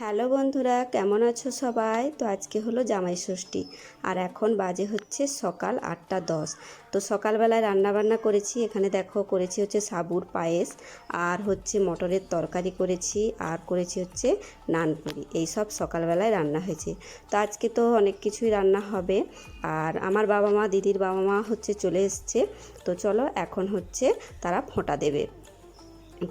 Hello বন্ধুরা, কেমন আছো সবাই? তো আজকে হলো জামাই ষষ্ঠী আর এখন বাজে হচ্ছে সকাল 8টা 10। তো সকালবেলায় রান্নাবান্না করেছি। এখানে দেখো করেছি হচ্ছে সাবুর পায়েস আর হচ্ছে মটরের তরকারি করেছি আর করেছি হচ্ছে নানপুরি। এইসব সকালবেলায় রান্না হয়েছে। তো আজকে তো অনেক কিছুই রান্না হবে। আর আমার বাবা মা, দিদির বাবা মা হচ্ছে চলে এসছে। তো চলো এখন হচ্ছে তারা ফোঁটা দেবে।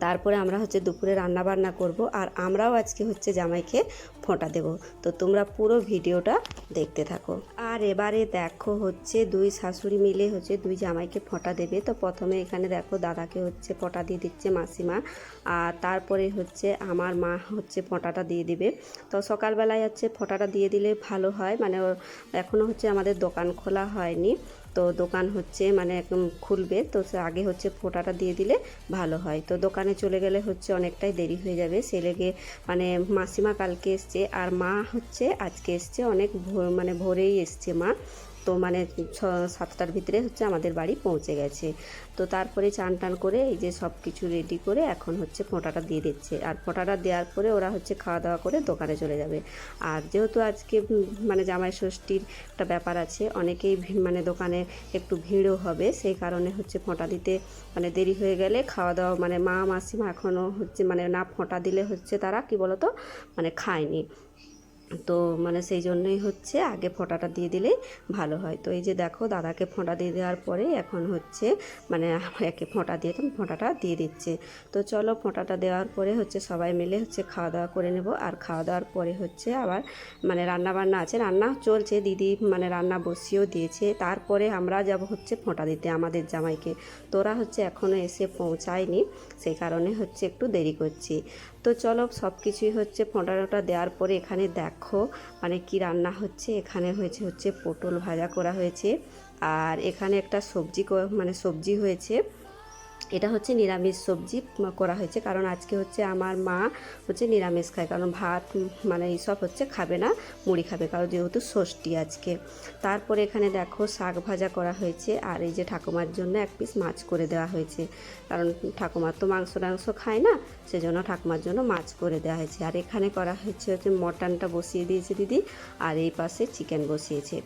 তারপরে আমরা হচ্ছে দুপুরে রান্না বান্না করব আর আমরাও আজকে হচ্ছে জামাইকে ফোঁটা দেব। তো তোমরা পুরো ভিডিওটা দেখতে থাকো। আর এবারে দেখো হচ্ছে দুই শাশুড়ি মিলে হচ্ছে দুই জামাইকে ফোঁটা দেবে। তো প্রথমে এখানে দেখো দাদাকে হচ্ছে ফোঁটা দিয়ে দিচ্ছে মাসিমা, আর তারপরে হচ্ছে আমার মা হচ্ছে ফোঁটাটা দিয়ে দিবে। তো সকালবেলায় হচ্ছে ফোঁটাটা দিয়ে দিলে ভালো হয়, মানে এখনও হচ্ছে আমাদের দোকান খোলা হয়নি। তো দোকান হচ্ছে মানে একদম খুলবে, তো আগে হচ্ছে ফোঁটাটা দিয়ে দিলে ভালো হয়। তো দোকানে চলে গেলে হচ্ছে অনেকটাই দেরি হয়ে যাবে, সে লেগে মানে মাসিমা কালকে এসছে আর মা হচ্ছে আজকে এসছে অনেক মানে ভোরেই এসছে মা। তো মানে 7টার ভিতরে হচ্ছে আমাদের বাড়ি পৌঁছে গেছে। তো তারপরে চান টান করে এই যে সব কিছু রেডি করে এখন হচ্ছে ফোঁটাটা দিয়ে দিচ্ছে। আর ফোঁটাটা দেওয়ার পরে ওরা হচ্ছে খাওয়া দাওয়া করে দোকানে চলে যাবে। আর যেহেতু আজকে মানে জামাই ষষ্ঠীর একটা ব্যাপার আছে, অনেকেই মানে দোকানে একটু ভিড়ও হবে, সেই কারণে হচ্ছে ফোঁটা দিতে মানে দেরি হয়ে গেলে খাওয়া দাওয়া মানে মা মাসিমা এখনও হচ্ছে মানে না ফোঁটা দিলে হচ্ছে তারা কি বলতো মানে খায়নি। তো মানে সেই জন্যই হচ্ছে আগে ফোঁটাটা দিয়ে দিলেই ভালো হয়। তো এই যে দেখো দাদাকে ফোঁটা দিয়ে দেওয়ার পরে এখন হচ্ছে মানে একে ফোঁটা দিয়ে ফোঁটাটা দিয়ে দিচ্ছে। তো চলো ফোঁটাটা দেওয়ার পরে হচ্ছে সবাই মিলে হচ্ছে খাওয়া দাওয়া করে নেব। আর খাওয়া দাওয়ার পরে হচ্ছে আবার মানে রান্না বান্না আছে, রান্না চলছে, দিদি মানে রান্না বসিয়েও দিয়েছে। তারপরে আমরা যাব হচ্ছে ফোঁটা দিতে আমাদের জামাইকে। তোরা হচ্ছে এখনও এসে পৌঁছায়নি, সেই কারণে হচ্ছে একটু দেরি করছি। তো চলো সব কিছুই হচ্ছে ফোঁটাটা দেওয়ার পরে এখানে দেখো মানে কি রান্না হচ্ছে। এখানে হয়েছে হচ্ছে পটল ভাজা করা হয়েছে আর এখানে একটা সবজি মানে সবজি হয়েছে। এটা হচ্ছে নিরামিষ সবজি করা হয়েছে, কারণ আজকে হচ্ছে আমার মা হচ্ছে নিরামিষ খায়, কারণ ভাত মানে এইসব হচ্ছে খাবে না, মুড়ি খাবে, কারণ যেহেতু ষষ্ঠী আজকে। তারপরে এখানে দেখো শাক ভাজা করা হয়েছে আর এই যে ঠাকুমার জন্য এক পিস মাছ করে দেওয়া হয়েছে, কারণ ঠাকুমার তো মাংস টাংস খায় না, সেজন্য ঠাকুমার জন্য মাছ করে দেওয়া হয়েছে। আর এখানে করা হচ্ছে হচ্ছে মটনটা বসিয়ে দিয়েছে দিদি, আর এই পাশে চিকেন বসিয়েছে।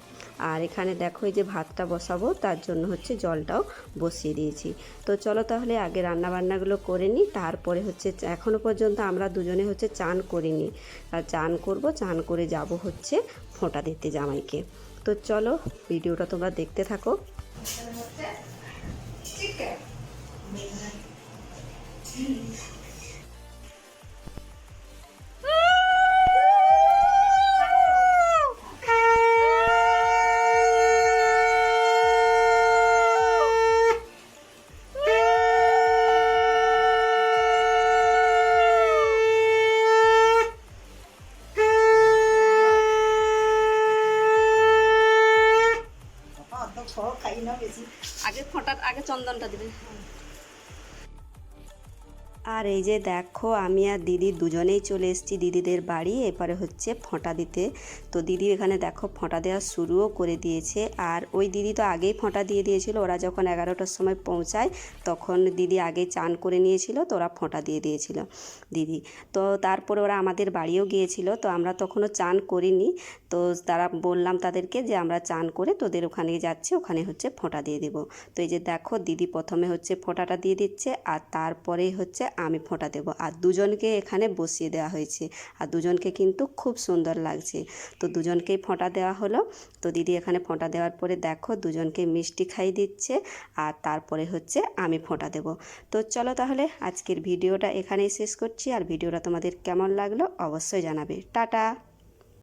আর এখানে দেখো এই যে ভাতটা বসাবো তার জন্য হচ্ছে জলটাও বসিয়ে দিয়েছি। তো চলো তাহলে আগে রান্নাবান্নাগুলো করে নিই, তারপরে হচ্ছে এখনও পর্যন্ত আমরা দুজনে হচ্ছে চান করিনি, আর চান করব, চান করে যাব হচ্ছে ফোঁটা দিতে জামাইকে। তো চলো ভিডিওটা তোমরা দেখতে থাকো। আগে ফোঁটা আগে চন্দনটা দিবে। আর এই যে দেখো আমি আর দিদি দুজনেই চলে এসেছি দিদিদের বাড়ি, এবারে হচ্ছে ফোঁটা দিতে। তো দিদি এখানে দেখো ফোঁটা দেওয়া শুরুও করে দিয়েছে। আর ওই দিদি তো আগেই ফোঁটা দিয়ে দিয়েছিল, ওরা যখন 11টার সময় পৌঁছায় তখন দিদি আগে চান করে নিয়েছিল, তো ওরা ফোঁটা দিয়ে দিয়েছিল দিদি। তো তারপরে ওরা আমাদের বাড়িও গিয়েছিল, তো আমরা তখনও চান করিনি। তো তারা বললাম তাদেরকে যে আমরা চান করে তোদের ওখানে যাচ্ছি, ওখানে হচ্ছে ফোঁটা দিয়ে দেবো। তো এই যে দেখো দিদি প্রথমে হচ্ছে ফোঁটাটা দিয়ে দিচ্ছে আর তারপরেই হচ্ছে আমি ফোঁটা দেবো। আর দুজনকে এখানে বসিয়ে দেওয়া হয়েছে আর দুজনকে কিন্তু খুব সুন্দর লাগছে। তো দুজনকেই ফোঁটা দেওয়া হলো। তো দিদি এখানে ফোঁটা দেওয়ার পরে দেখো দুজনকে মিষ্টি খাইয়ে দিচ্ছে আর তারপরে হচ্ছে আমি ফোঁটা দেব। তো চলো তাহলে আজকের ভিডিওটা এখানেই শেষ করছি। আর ভিডিওটা তোমাদের কেমন লাগলো অবশ্যই জানাবে। টাটা।